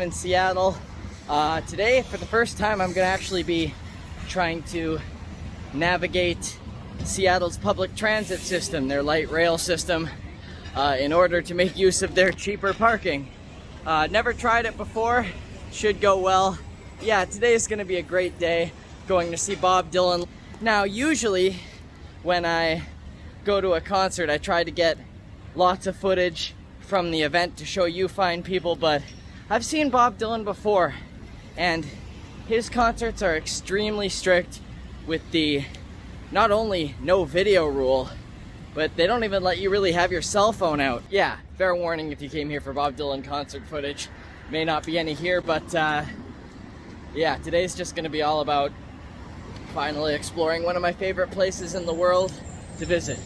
in Seattle. Today, for the first time, I'm going to actually be trying to navigate Seattle's public transit system, their light rail system, in order to make use of their cheaper parking. Never tried it before, should go well. Yeah, today is going to be a great day, going to see Bob Dylan. Now, usually when I go to a concert, I try to get lots of footage from the event to show you fine people, but I've seen Bob Dylan before, and his concerts are extremely strict with the not only no video rule, but they don't even let you really have your cell phone out. Yeah, fair warning if you came here for Bob Dylan concert footage. May not be any here, but yeah, today's just going to be all about finally exploring one of my favorite places in the world to visit.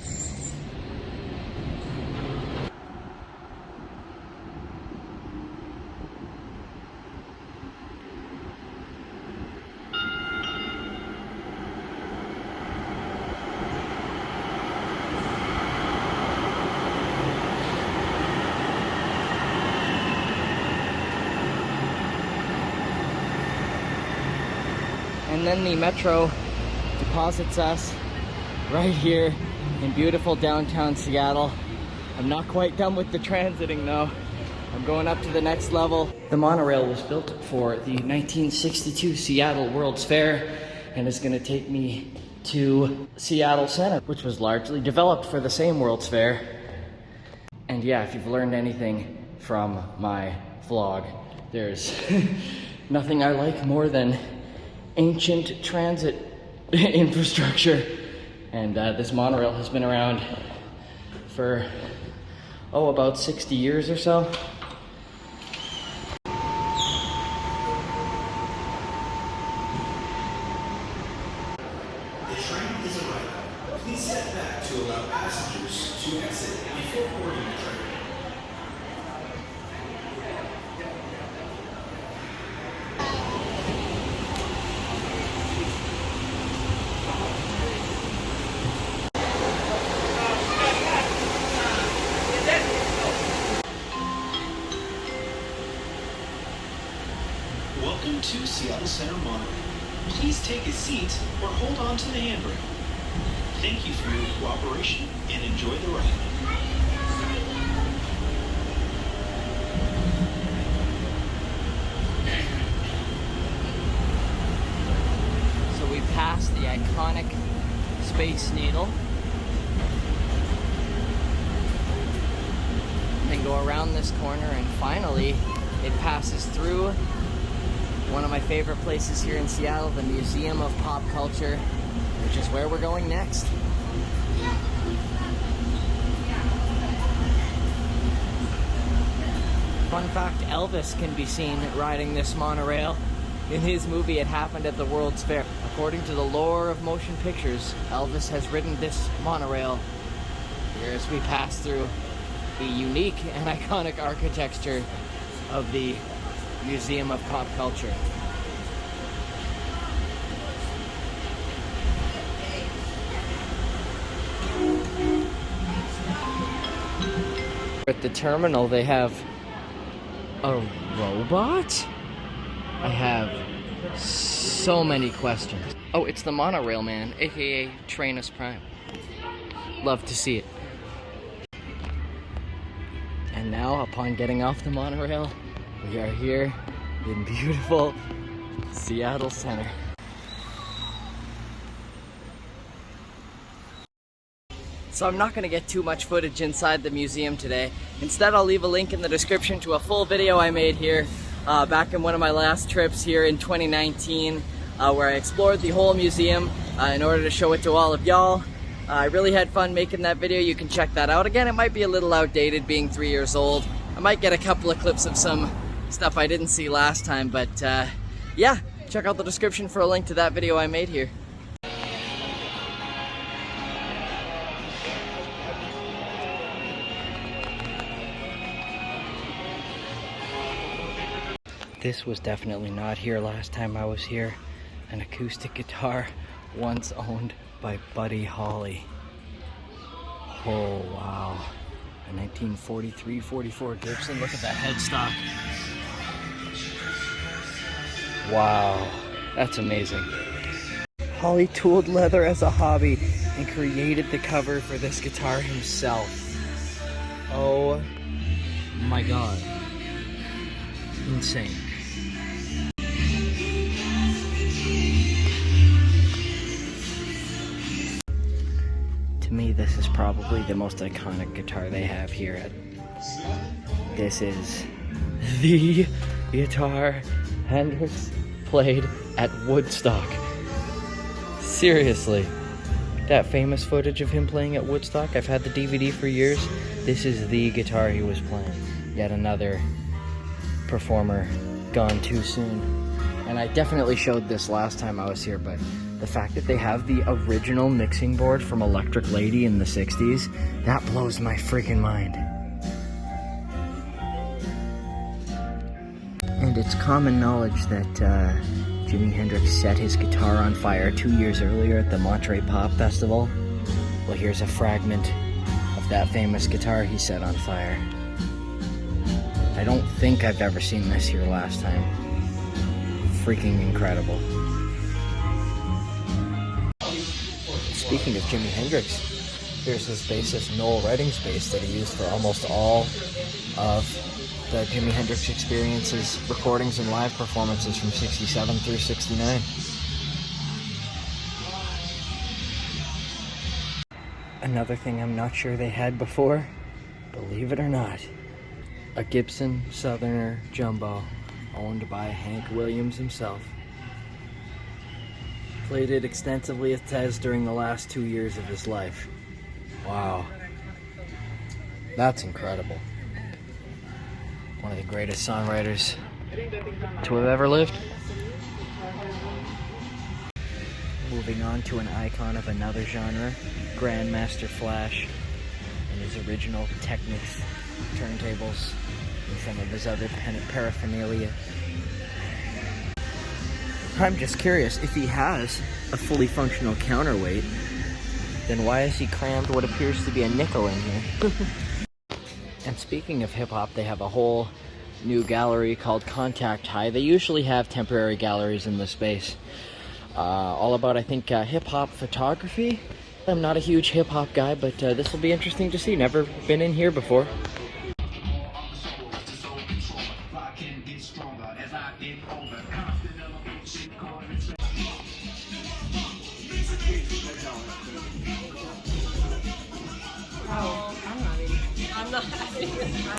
And then the metro deposits us right here in beautiful downtown Seattle. I'm not quite done with the transiting though. I'm going up to the next level. The monorail was built for the 1962 Seattle World's Fair and is going to take me to Seattle Center, which was largely developed for the same World's Fair. And yeah, if you've learned anything from my vlog, there's nothing I like more than ancient transit infrastructure. And this monorail has been around for, about 60 years or so. The train is arriving. Please step back to allow passengers to exit before boarding the train. Welcome to Seattle Center Monorail. Please take a seat or hold on to the handrail. Thank you for your cooperation and enjoy the ride. So we passed the iconic Space Needle. Then go around this corner and finally it passes through one of my favorite places here in Seattle, the Museum of Pop Culture, which is where we're going next. Fun fact, Elvis can be seen riding this monorail. In his movie, It Happened at the World's Fair. According to the lore of motion pictures, Elvis has ridden this monorail here as we pass through the unique and iconic architecture of the Museum of Pop Culture. At the terminal, they have a robot? I have so many questions. Oh, it's the monorail man, aka Trainus Prime. Love to see it. And now, upon getting off the monorail, we are here in beautiful Seattle Center. So I'm not going to get too much footage inside the museum today. Instead, I'll leave a link in the description to a full video I made here back in one of my last trips here in 2019 where I explored the whole museum in order to show it to all of y'all. I really had fun making that video. You can check that out. Again, it might be a little outdated being 3 years old. I might get a couple of clips of some stuff I didn't see last time, but yeah, check out the description for a link to that video I made here. This was definitely not here last time I was here. An acoustic guitar once owned by Buddy Holly. Oh wow. A 1943-44 Gibson. Look at that headstock. Wow, that's amazing. Holly tooled leather as a hobby and created the cover for this guitar himself. Oh my god. Insane. To me, this is probably the most iconic guitar they have here. This is the guitar Hendrix played at Woodstock. Seriously. That famous footage of him playing at Woodstock, I've had the DVD for years. This is the guitar he was playing. Yet another performer gone too soon. And I definitely showed this last time I was here, but the fact that they have the original mixing board from Electric Lady in the 60s, that blows my freaking mind. And it's common knowledge that Jimi Hendrix set his guitar on fire 2 years earlier at the Monterey Pop Festival. Well, here's a fragment of that famous guitar he set on fire. I don't think I've ever seen this here last time. Freaking incredible. Speaking of Jimi Hendrix, here's his bassist Noel Redding's bass that he used for almost all of the Jimi Hendrix Experience's recordings and live performances from 67 through 69. Another thing I'm not sure they had before, believe it or not, a Gibson Southerner Jumbo owned by Hank Williams himself. Played it extensively, it says, during the last 2 years of his life. Wow. That's incredible. One of the greatest songwriters to have ever lived. Moving on to an icon of another genre, Grandmaster Flash and his original Technics turntables and some of his other paraphernalia. I'm just curious, if he has a fully functional counterweight, then why has he crammed what appears to be a nickel in here? And speaking of hip-hop, they have a whole new gallery called Contact High. They usually have temporary galleries in this space. All about, I think, hip-hop photography. I'm not a huge hip-hop guy, but this will be interesting to see. Never been in here before. I'm not having this.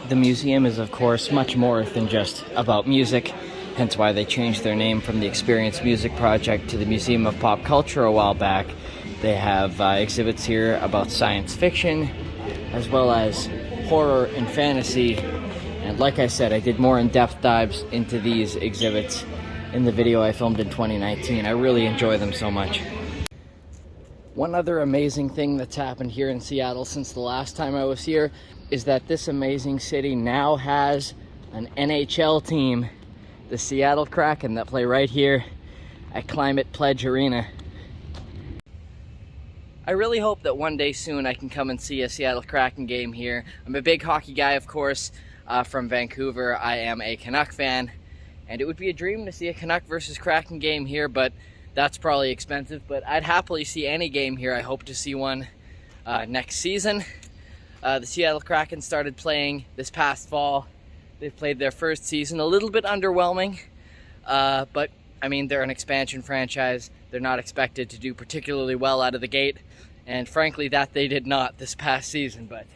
The museum is, of course, much more than just about music, hence why they changed their name from the Experience Music Project to the Museum of Pop Culture a while back. They have exhibits here about science fiction, as well as horror and fantasy. And like I said, I did more in-depth dives into these exhibits in the video I filmed in 2019. I really enjoy them so much. One other amazing thing that's happened here in Seattle since the last time I was here is that this amazing city now has an NHL team, the Seattle Kraken, that play right here at Climate Pledge Arena. I really hope that one day soon I can come and see a Seattle Kraken game here. I'm a big hockey guy, of course, from Vancouver. I am a Canuck fan, and it would be a dream to see a Canuck versus Kraken game here, but that's probably expensive. But I'd happily see any game here. I hope to see one next season. The Seattle Kraken started playing this past fall. They've played their first season, a little bit underwhelming, but I mean, they're an expansion franchise. They're not expected to do particularly well out of the gate, and frankly, that they did not this past season, but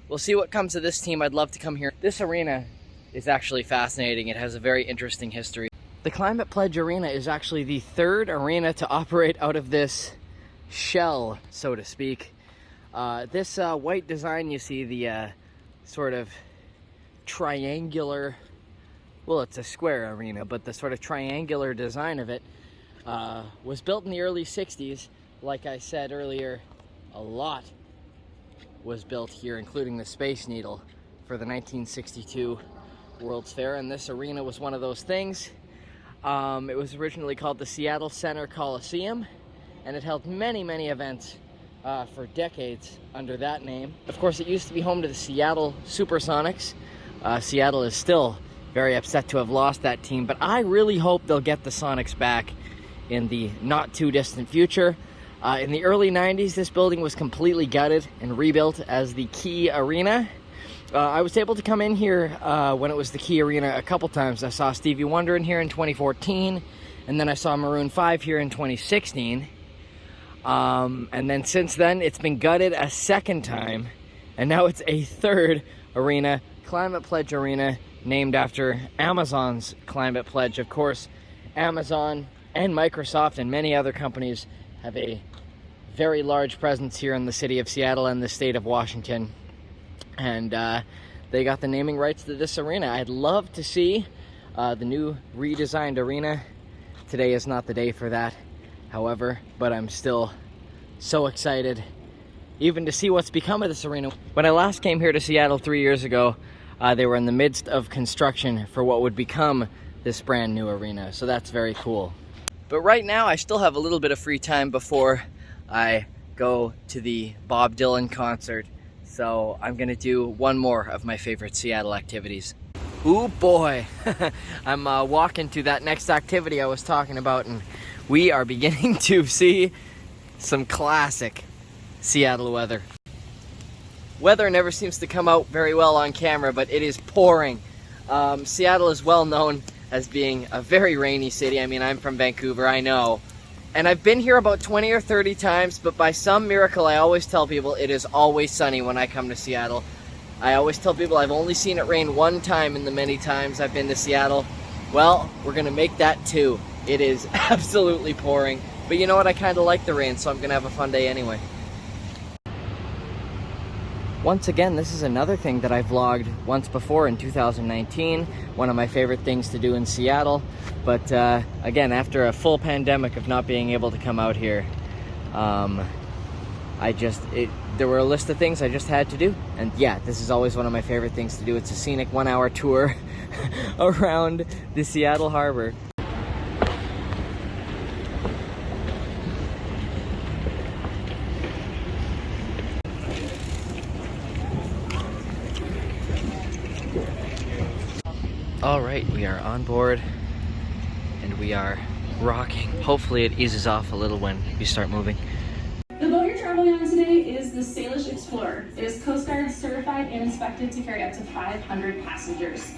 we'll see what comes of this team. I'd love to come here. This arena is actually fascinating. It has a very interesting history. The Climate Pledge Arena is actually the third arena to operate out of this shell, so to speak. This white design you see, the sort of triangular, well, it's a square arena, but the sort of triangular design of it was built in the early 60s. Like I said earlier, a lot was built here, including the Space Needle for the 1962 World's Fair, and this arena was one of those things. It was originally called the Seattle Center Coliseum, and it held many, many events for decades under that name. Of course, it used to be home to the Seattle Supersonics. Seattle is still very upset to have lost that team, but I really hope they'll get the Sonics back in the not too distant future. In the early 90s, this building was completely gutted and rebuilt as the Key Arena. I was able to come in here when it was the Key Arena a couple times. I saw Stevie Wonder in here in 2014, and then I saw Maroon 5 here in 2016. And then since then, it's been gutted a second time, and now it's a third arena, Climate Pledge Arena, named after Amazon's Climate Pledge. Of course, Amazon and Microsoft and many other companies have a very large presence here in the city of Seattle and the state of Washington. And they got the naming rights to this arena. I'd love to see the new redesigned arena. Today is not the day for that, however, but I'm still so excited even to see what's become of this arena. When I last came here to Seattle 3 years ago, they were in the midst of construction for what would become this brand new arena, so that's very cool. But right now, I still have a little bit of free time before I go to the Bob Dylan concert, so I'm gonna do one more of my favorite Seattle activities. Ooh boy, I'm walking to that next activity I was talking about, and we are beginning to see some classic Seattle weather. Weather never seems to come out very well on camera, but it is pouring. Seattle is well known as being a very rainy city. I mean, I'm from Vancouver, I know. And I've been here about 20 or 30 times, but by some miracle, I always tell people it is always sunny when I come to Seattle. I always tell people I've only seen it rain one time in the many times I've been to Seattle. Well, we're gonna make that two. It is absolutely pouring. But you know what? I kind of like the rain, so I'm gonna have a fun day anyway. Once again, this is another thing that I vlogged once before in 2019, one of my favorite things to do in Seattle. But again, after a full pandemic of not being able to come out here, there were a list of things I just had to do. And yeah, this is always one of my favorite things to do. It's a scenic 1-hour tour around the Seattle Harbor. All right, we are on board and we are rocking. Hopefully it eases off a little when we start moving. The boat you're traveling on today is the Salish Explorer. It is Coast Guard certified and inspected to carry up to 500 passengers.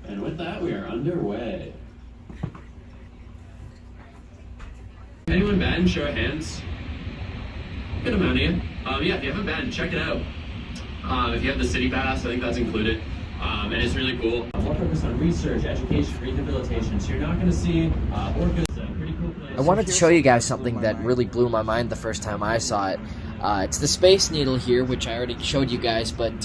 And with that, we are underway. Anyone been? Show of hands. Good amount of you. Yeah, if you haven't been, check it out. If you have the city pass, I think that's included. And it's really cool. More focused on research, education, rehabilitation. So you're not going to see orcas. Pretty cool place. I wanted to show you guys something that really blew my mind the first time I saw it. It's the Space Needle here, which I already showed you guys, but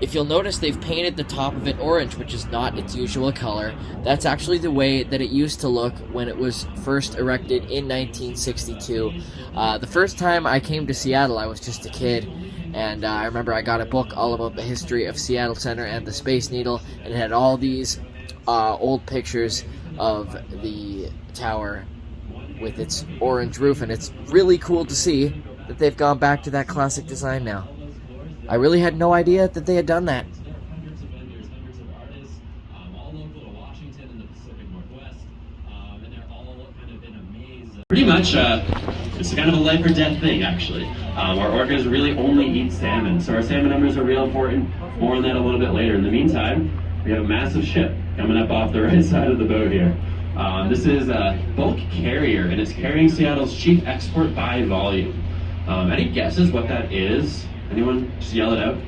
if you'll notice, they've painted the top of it orange, which is not its usual color. That's actually the way that it used to look when it was first erected in 1962. The first time I came to Seattle, I was just a kid. And I remember I got a book all about the history of Seattle Center and the Space Needle, and it had all these old pictures of the tower with its orange roof, and it's really cool to see that they've gone back to that classic design now. I really had no idea that they had done that. Hundreds of vendors, hundreds of artists, all local to Washington and the Pacific Northwest, and they're all kind of in a maze. Pretty much, it's kind of a life or death thing, actually. Our orcas really only eat salmon, so our salmon numbers are real important. More on that a little bit later. In the meantime, we have a massive ship coming up off the right side of the boat here. This is a bulk carrier, and it's carrying Seattle's chief export by volume. Any guesses what that is? Anyone? Just yell it out.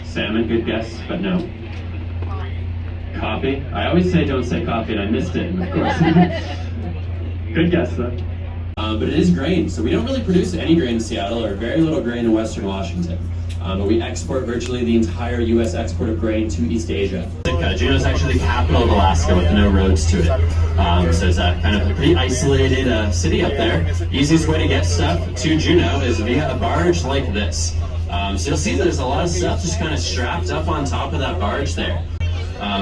Salmon, good guess, but no. Coffee? I always say don't say coffee, and I missed it, of course. Good guess, though. But it is grain, so we don't really produce any grain in Seattle, or very little grain in Western Washington. But we export virtually the entire U.S. export of grain to East Asia. Juneau is actually the capital of Alaska with no roads to it. So it's kind of a pretty isolated city up there. The easiest way to get stuff to Juneau is via a barge like this. So you'll see there's a lot of stuff just kind of strapped up on top of that barge there.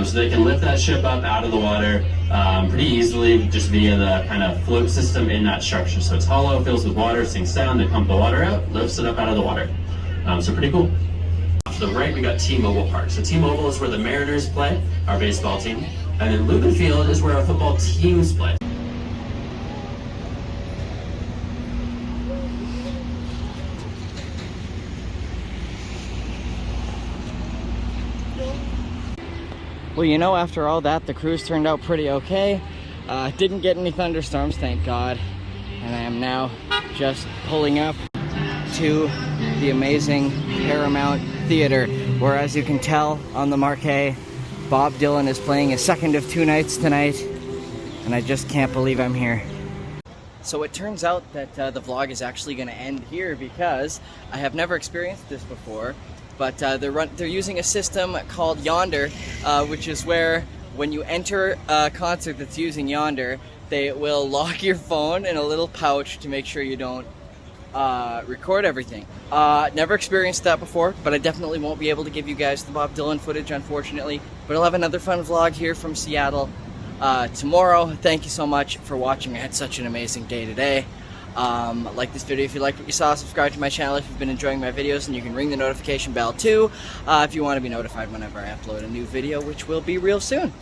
So they can lift that ship up out of the water pretty easily just via the kind of float system in that structure. So it's hollow, fills with water, sinks down, they pump the water out, lifts it up out of the water. So pretty cool. To the right, we got T-Mobile Park. So T-Mobile is where the Mariners play, our baseball team. And then Lumen Field is where our football teams play. Well, you know, after all that, the cruise turned out pretty okay. Didn't get any thunderstorms, thank God. And I am now just pulling up to the amazing Paramount Theater, where, as you can tell on the marquee, Bob Dylan is playing his second of 2 nights tonight, and I just can't believe I'm here. So it turns out that the vlog is actually going to end here because I have never experienced this before, but they're using a system called Yonder, which is where when you enter a concert that's using Yonder, they will lock your phone in a little pouch to make sure you don't record everything. Never experienced that before, but I definitely won't be able to give you guys the Bob Dylan footage, unfortunately. But I'll have another fun vlog here from Seattle tomorrow. Thank you so much for watching. I had such an amazing day today. Like this video if you liked what you saw. Subscribe to my channel if you've been enjoying my videos, and you can ring the notification bell too if you want to be notified whenever I upload a new video, which will be real soon.